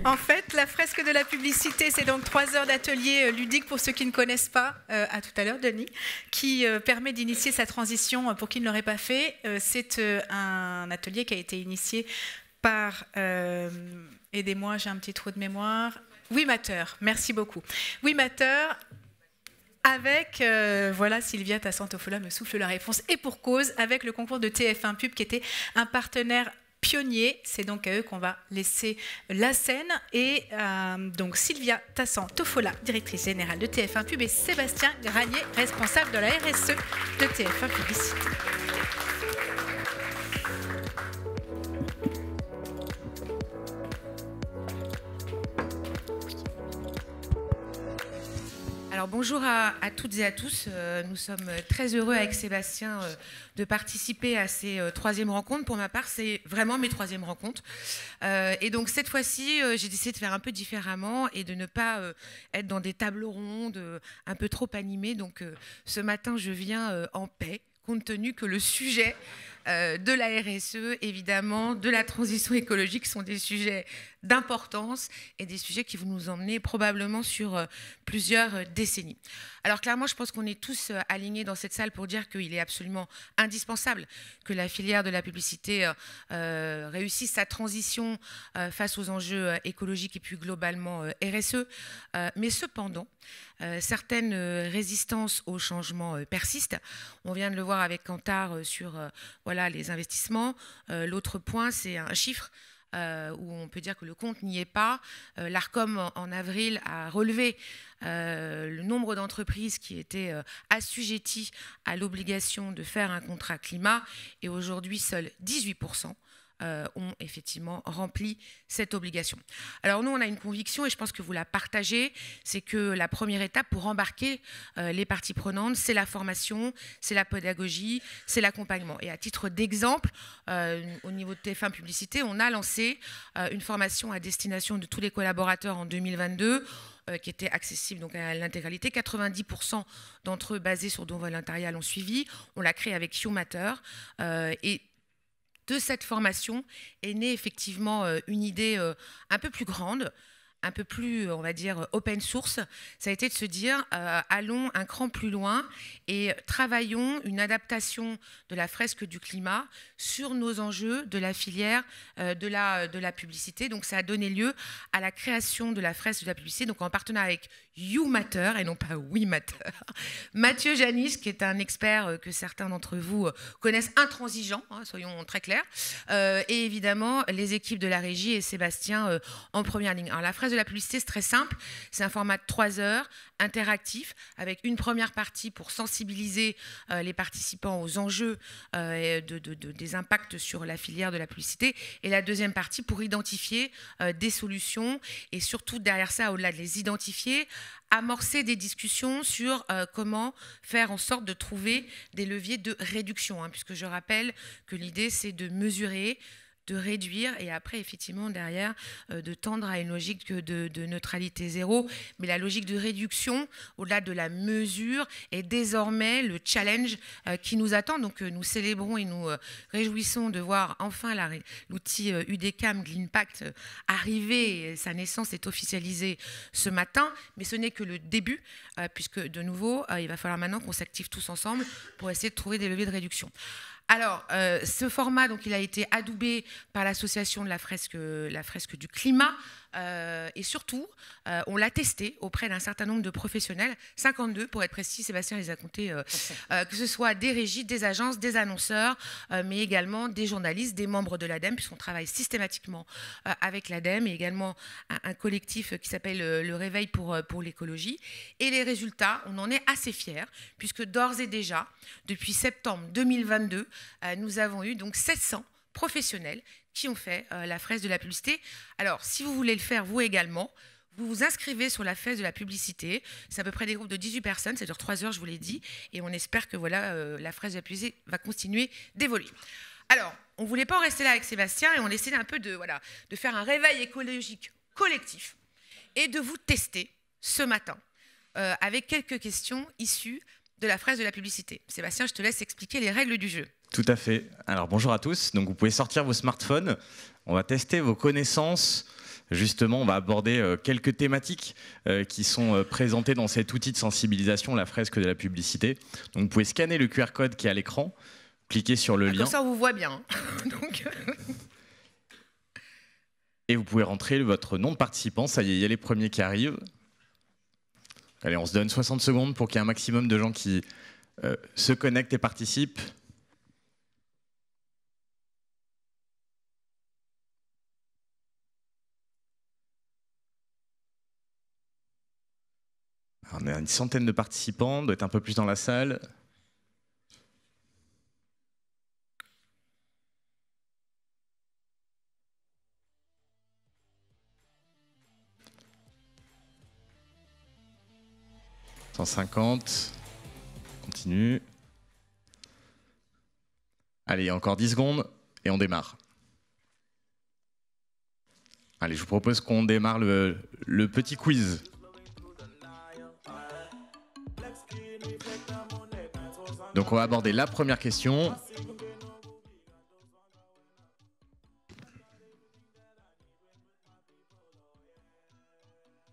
En fait, la fresque de la publicité, c'est donc 3 heures d'atelier ludique pour ceux qui ne connaissent pas, à tout à l'heure, Denis, qui permet d'initier sa transition pour qui ne l'aurait pas fait. C'est un atelier qui a été initié par, aidez-moi, j'ai un petit trou de mémoire, Wimatter, merci beaucoup. Wimatter, avec, voilà, Sylvia Tassantofola me souffle la réponse, et pour cause, avec le concours de TF1 Pub, qui était un partenaire pionnier. C'est donc à eux qu'on va laisser la scène. Et donc Sylvia Tassantofola, directrice générale de TF1 Pub, et Sébastien Granier, responsable de la RSE de TF1 Publicité. Alors bonjour à toutes et à tous. Nous sommes très heureux avec Sébastien de participer à ces 3e rencontres. Pour ma part, c'est vraiment mes 3e rencontres. Et donc cette fois-ci, j'ai décidé de faire un peu différemment et de ne pas être dans des tables rondes un peu trop animées. Donc ce matin, je viens en paix, compte tenu que le sujet de la RSE, évidemment, de la transition écologique sont des sujets d'importance et des sujets qui vont nous emmener probablement sur plusieurs décennies. Alors clairement, je pense qu'on est tous alignés dans cette salle pour dire qu'il est absolument indispensable que la filière de la publicité réussisse sa transition face aux enjeux écologiques et plus globalement RSE. Mais cependant, certaines résistances au changement persistent. On vient de le voir avec Kantar sur voilà, les investissements. L'autre point, c'est un chiffre où on peut dire que le compte n'y est pas. L'ARCOM, en avril, a relevé le nombre d'entreprises qui étaient assujetties à l'obligation de faire un contrat climat. Et aujourd'hui, seuls 18% ont effectivement rempli cette obligation. Alors nous, on a une conviction, et je pense que vous la partagez, c'est que la première étape pour embarquer les parties prenantes, c'est la formation, c'est la pédagogie, c'est l'accompagnement. Et à titre d'exemple, au niveau de TF1 Publicité, on a lancé une formation à destination de tous les collaborateurs en 2022, qui était accessible donc à l'intégralité. 90% d'entre eux basés sur don volontarial ont suivi. On l'a créé avec Humatter et de cette formation est née effectivement une idée un peu plus grande, un peu plus, on va dire, open source. Ça a été de se dire, allons un cran plus loin et travaillons une adaptation de la fresque du climat sur nos enjeux de la filière de la publicité. Donc ça a donné lieu à la création de la fresque de la publicité, donc en partenariat avec Humatter et non pas Wimatter. Mathieu Janis, qui est un expert que certains d'entre vous connaissent, intransigeant, hein, soyons très clairs, et évidemment les équipes de la régie et Sébastien en première ligne. Alors la fresque de la publicité, c'est très simple, c'est un format de 3 heures, interactif, avec une première partie pour sensibiliser les participants aux enjeux des impacts sur la filière de la publicité, et la deuxième partie pour identifier des solutions, et surtout derrière ça, au-delà de les identifier, amorcer des discussions sur comment faire en sorte de trouver des leviers de réduction, hein, puisque je rappelle que l'idée, c'est de mesurer, de réduire et après, effectivement, derrière, de tendre à une logique de neutralité zéro. Mais la logique de réduction, au-delà de la mesure, est désormais le challenge qui nous attend. Donc, nous célébrons et nous réjouissons de voir enfin l'outil UDCAM, l'Impact, arriver. Et sa naissance est officialisée ce matin. Mais ce n'est que le début, puisque, de nouveau, il va falloir maintenant qu'on s'active tous ensemble pour essayer de trouver des leviers de réduction. Alors, ce format, donc, il a été adoubé par l'association de la fresque du climat. Et surtout, on l'a testé auprès d'un certain nombre de professionnels, 52 pour être précis, Sébastien les a comptés, que ce soit des régies, des agences, des annonceurs, mais également des journalistes, des membres de l'ADEME, puisqu'on travaille systématiquement avec l'ADEME, et également un collectif qui s'appelle le Réveil pour l'écologie. Et les résultats, on en est assez fiers, puisque d'ores et déjà, depuis septembre 2022, nous avons eu donc 700 professionnels qui ont fait la fresque de la publicité. Alors, si vous voulez le faire, vous également, vous vous inscrivez sur la fresque de la publicité. C'est à peu près des groupes de 18 personnes, ça dure 3 heures, je vous l'ai dit, et on espère que voilà, la fresque de la publicité va continuer d'évoluer. Alors, on ne voulait pas en rester là avec Sébastien, et on essaie un peu de faire un réveil écologique collectif, et de vous tester ce matin, avec quelques questions issues de la fresque de la publicité. Sébastien, je te laisse expliquer les règles du jeu. Tout à fait. Alors bonjour à tous. Donc vous pouvez sortir vos smartphones. On va tester vos connaissances Justement, on va aborder quelques thématiques qui sont présentées dans cet outil de sensibilisation, la fresque de la publicité. Donc, vous pouvez scanner le QR code qui est à l'écran, cliquer sur le lien. Comme ça, on vous voit bien. Donc... Et vous pouvez rentrer votre nom de participant. Ça y est, il y a les premiers qui arrivent. Allez, on se donne 60 secondes pour qu'il y ait un maximum de gens qui se connectent et participent. On a une centaine de participants, on doit être un peu plus dans la salle. « 150. Continue. Allez, encore 10 secondes et on démarre. Allez, je vous propose qu'on démarre le petit quiz. Donc on va aborder la première question.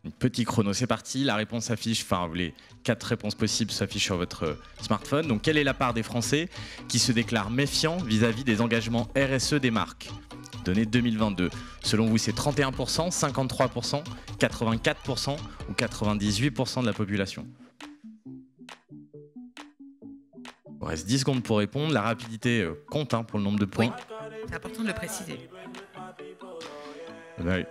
Un petit chrono, c'est parti. La réponse s'affiche, enfin les 4 réponses possibles s'affichent sur votre smartphone. Donc quelle est la part des Français qui se déclarent méfiants vis-à-vis des engagements RSE des marques? Données 2022. Selon vous, c'est 31%, 53%, 84% ou 98% de la population? Il reste 10 secondes pour répondre. La rapidité compte pour le nombre de points. Oui, c'est important de le préciser. Oui.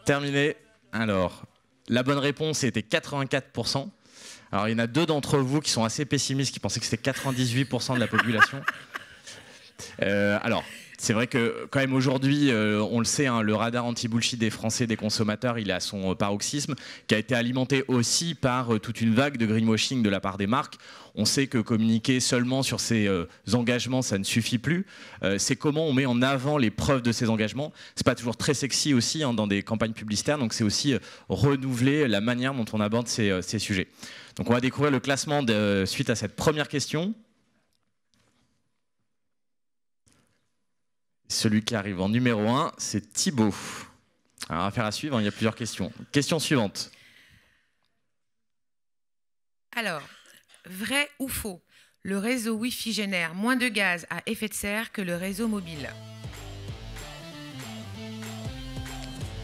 Terminé. Alors, la bonne réponse était 84%. Alors, il y en a 2 d'entre vous qui sont assez pessimistes, qui pensaient que c'était 98% de la population. Alors, c'est vrai que quand même aujourd'hui, on le sait, le radar anti-bullshit des Français, des consommateurs, il est à son paroxysme, qui a été alimenté aussi par toute une vague de greenwashing de la part des marques. On sait que communiquer seulement sur ces engagements, ça ne suffit plus. C'est comment on met en avant les preuves de ces engagements. C'est pas toujours très sexy aussi dans des campagnes publicitaires, donc c'est aussi renouveler la manière dont on aborde ces sujets. Donc on va découvrir le classement suite à cette première question. Celui qui arrive en numéro 1, c'est Thibaut. Alors, affaire à suivre, il y a plusieurs questions. Question suivante. Alors, vrai ou faux? Le réseau Wi-Fi génère moins de gaz à effet de serre que le réseau mobile.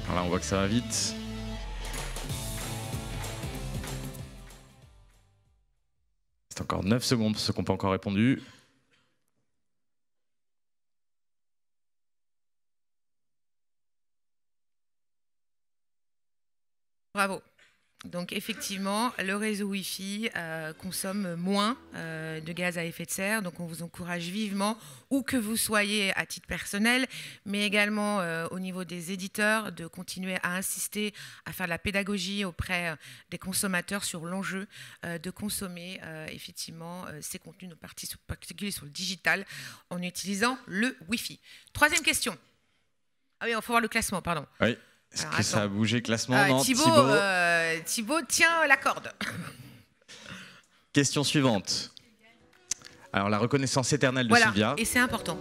Alors là, on voit que ça va vite. C'est encore 9 secondes pour ceux qui n'ont pas encore répondu. Bravo. Donc effectivement, le réseau Wi-Fi consomme moins de gaz à effet de serre. Donc on vous encourage vivement, où que vous soyez à titre personnel, mais également au niveau des éditeurs, de continuer à insister, à faire de la pédagogie auprès des consommateurs sur l'enjeu de consommer effectivement ces contenus, en particulier sur le digital, en utilisant le Wi-Fi. Troisième question. Ah oui, il faut voir le classement, pardon. Oui. Est-ce que ça a bougé, classement? Non, Thibaut tient la corde. Question suivante. Alors, la reconnaissance éternelle de Sylvia. Et c'est important.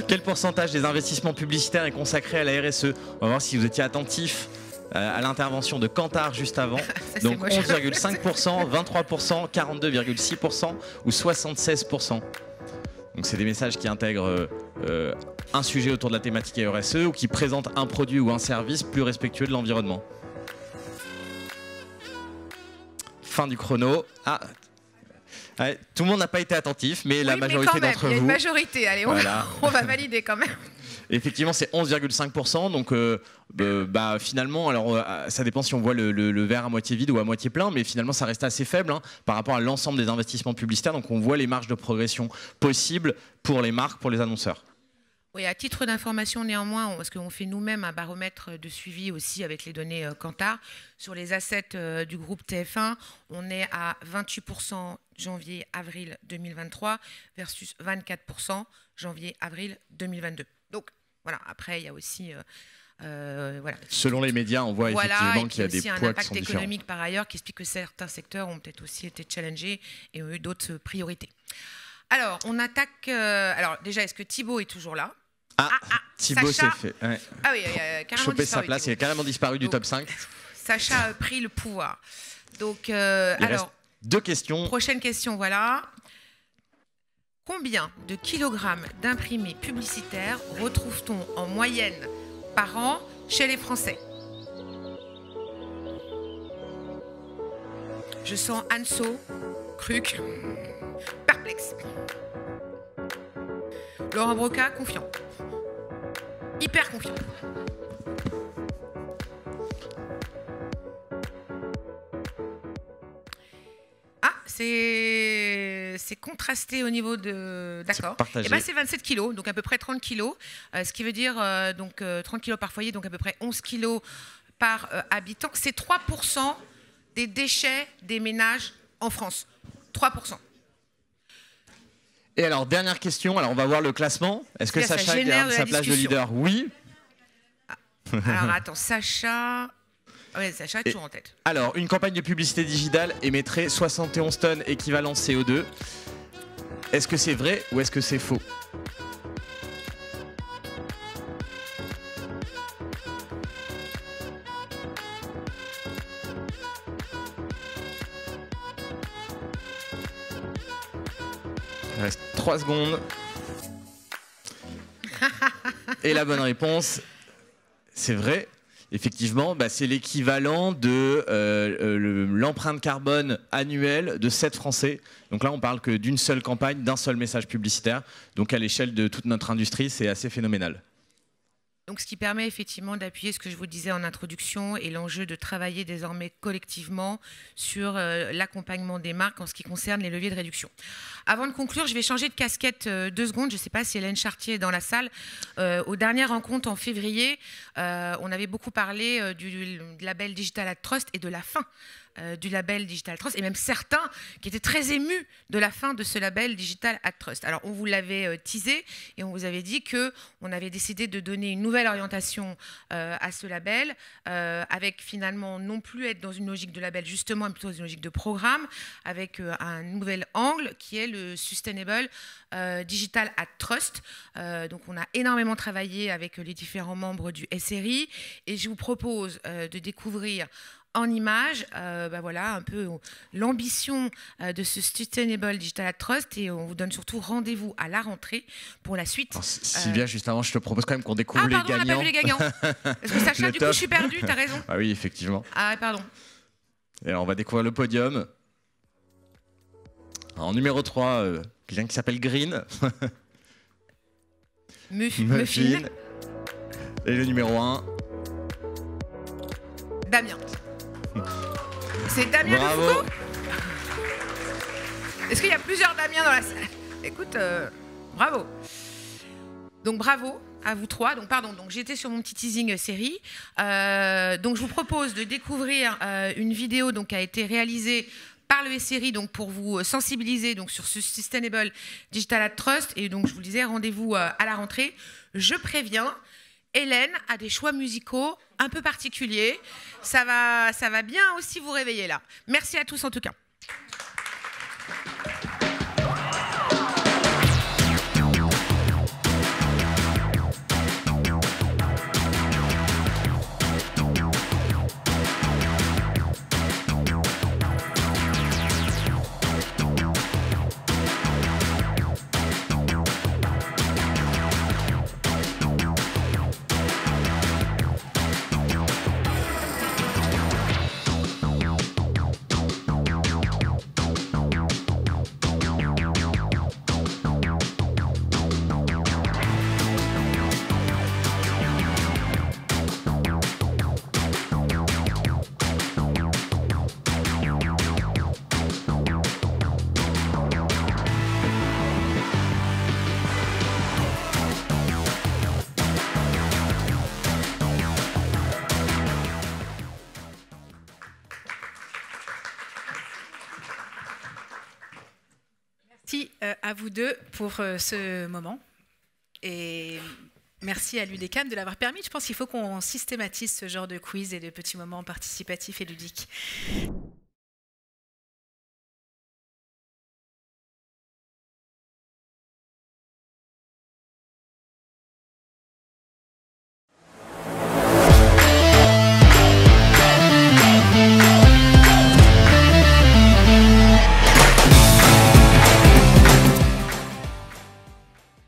Quel pourcentage des investissements publicitaires est consacré à la RSE? On va voir si vous étiez attentif à l'intervention de Kantar juste avant. Donc 11,5%, 23%, 42,6% ou 76%. Donc c'est des messages qui intègrent un sujet autour de la thématique RSE ou qui présentent un produit ou un service plus respectueux de l'environnement. Fin du chrono. Ah, ouais, tout le monde n'a pas été attentif, mais la majorité d'entre vous. Il y a une majorité, allez, voilà. on va valider quand même. Effectivement, c'est 11,5%. Donc, finalement, alors, ça dépend si on voit le verre à moitié vide ou à moitié plein, mais finalement, ça reste assez faible par rapport à l'ensemble des investissements publicitaires. Donc, on voit les marges de progression possibles pour les marques, pour les annonceurs. Oui, à titre d'information néanmoins, parce qu'on fait nous-mêmes un baromètre de suivi aussi avec les données Kantar, sur les assets du groupe TF1, on est à 28% janvier-avril 2023 versus 24% janvier-avril 2022. Donc voilà, après il y a aussi... voilà. Selon les médias, on voit effectivement qu'il y a des poids qui sont différents. Il y a aussi un impact économique par ailleurs qui explique que certains secteurs ont peut-être aussi été challengés et ont eu d'autres priorités. Alors, on attaque... alors déjà, est-ce que Thibaut est toujours là ? Thibaut s'est Sacha. fait. Ouais. Ah oui, carrément Choper sa disparu, place, il Thibaut. est carrément disparu du Donc, top 5. Sacha a pris le pouvoir. Donc, Il reste alors, 2 questions. prochaine question, voilà. Combien de kilogrammes d'imprimés publicitaires retrouve-t-on en moyenne par an chez les Français? Je sens Anso, Cruc, perplexe. Laurent Broca, confiant. Hyper confiant. Ah, c'est contrasté au niveau de... D'accord. partagé. Eh ben, c'est 27 kilos, donc à peu près 30 kilos. Ce qui veut dire 30 kilos par foyer, donc à peu près 11 kilos par habitant. C'est 3% des déchets des ménages en France. 3%. Et alors, dernière question. Alors, on va voir le classement. Est-ce que Ça Sacha génère garde de la sa place de discussion. leader? Oui. Alors attends, Sacha... Oui, Sacha est toujours en tête. Alors, une campagne de publicité digitale émettrait 71 tonnes équivalent CO2. Est-ce que c'est vrai ou est-ce que c'est faux? Il reste 3 secondes. Et la bonne réponse, c'est vrai. Effectivement, c'est l'équivalent de l'empreinte carbone annuelle de 7 Français. Donc là, on parle que d'une seule campagne, d'un seul message publicitaire. Donc à l'échelle de toute notre industrie, c'est assez phénoménal. Donc, ce qui permet effectivement d'appuyer ce que je vous disais en introduction et l'enjeu de travailler désormais collectivement sur l'accompagnement des marques en ce qui concerne les leviers de réduction. Avant de conclure, je vais changer de casquette 2 secondes. Je ne sais pas si Hélène Chartier est dans la salle. Aux dernières rencontres en février, on avait beaucoup parlé du label Digital at Trust et de la fin du label Digital Trust, et même certains qui étaient très émus de la fin de ce label Digital at Trust. Alors, on vous l'avait teasé et on vous avait dit qu'on avait décidé de donner une nouvelle orientation à ce label, avec finalement non plus être dans une logique de label justement, mais plutôt dans une logique de programme, avec un nouvel angle qui est le Sustainable Digital at Trust. Donc, on a énormément travaillé avec les différents membres du SRI et je vous propose de découvrir en images, voilà, un peu l'ambition de ce Sustainable Digital at Trust, et on vous donne surtout rendez-vous à la rentrée pour la suite. Alors, Sylvia, juste avant, je te propose quand même qu'on découvre les pardon, gagnants. on n'a pas vu les gagnants. Parce que Sacha, Le du coup, top. je suis perdue, t'as raison. Ah oui, effectivement. Ah, pardon. Et alors, on va découvrir le podium. Alors, en numéro 3, quelqu'un qui s'appelle Green. Muffin. Et le numéro 1. Damien. C'est Damien Bravo. de Foucault. Est-ce qu'il y a plusieurs Damien dans la salle? Écoute, bravo. Donc bravo à vous 3. Donc pardon, donc j'étais sur mon petit teasing série. Donc je vous propose de découvrir une vidéo donc, qui a été réalisée par le SRI donc pour vous sensibiliser donc sur ce Sustainable Digital at Trust. Et donc je vous le disais, rendez-vous à la rentrée. Je préviens, Hélène a des choix musicaux un peu particuliers. Ça va bien aussi vous réveiller là. Merci à tous en tout cas. Merci à vous deux pour ce moment. Et merci à l'UDECAM de l'avoir permis. Je pense qu'il faut qu'on systématise ce genre de quiz et de petits moments participatifs et ludiques.